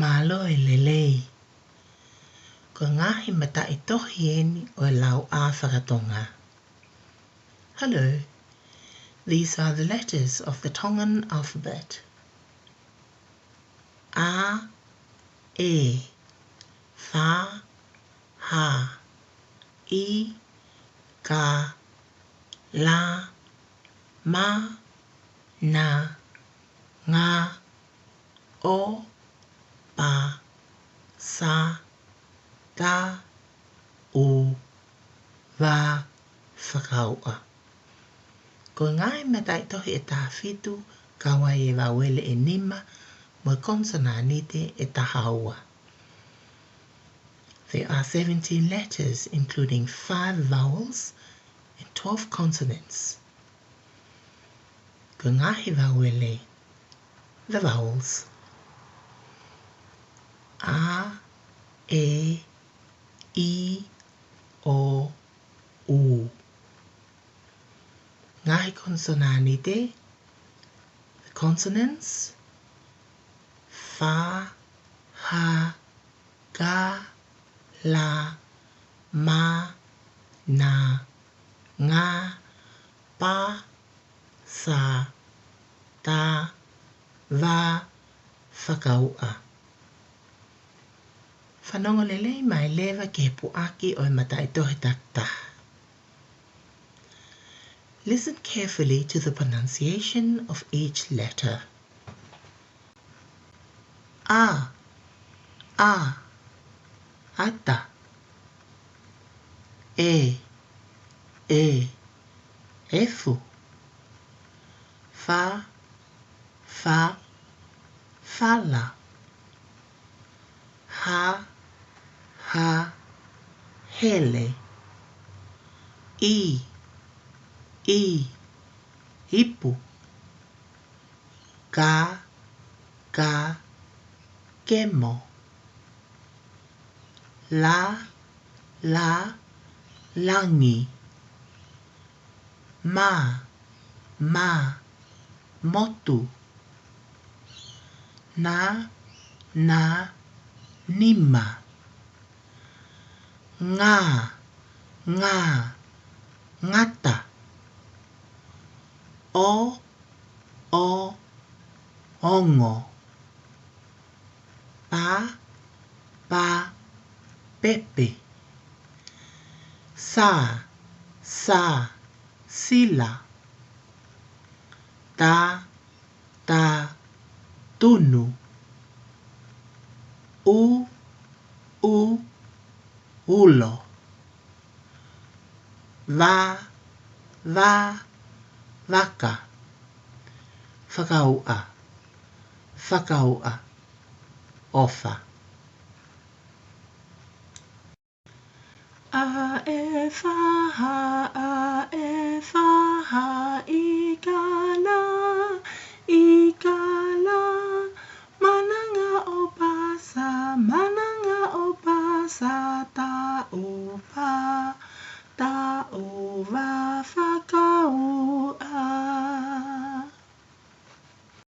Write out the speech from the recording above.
Malo e lelei. Ko ngahi mata I tohi eni o lau a Faka-Tonga. Hello, these are the letters of the Tongan alphabet. A, E, Fa, Ha, I, Ka, La, Ma, Na, Nga, O, Pa, Sa, Ta, U, Va, Whakaua. Ko ngai mata I tohi e tāwhitu, kawa e wawele e nima, mo konsonanite e tahaua. There are 17 letters, including 5 vowels and 12 consonants. Ko ngahi wawele, the vowels. A, E, I, O, U. Ngahi konsonanite, the consonants. Fa, Ha, Ga, La, Ma, Na, Nga, Pa, Sa, Ta, Va, Whakaua. Whanongo lelei mai lewa ke puaki o mata I tohi takta. Listen carefully to the pronunciation of each letter. A, ata. E, efu. Fa, fala. Ha, hele. I, hipu. Ga, kemo. La, langi. Ma, motu. Na, nima. Nga, ngata. O, ongo. Pa, pepe. Sa, sila. Ta, tunu. U, ulo. Va, vaka. Whakaua, ofa. A e fa ha, I ka la.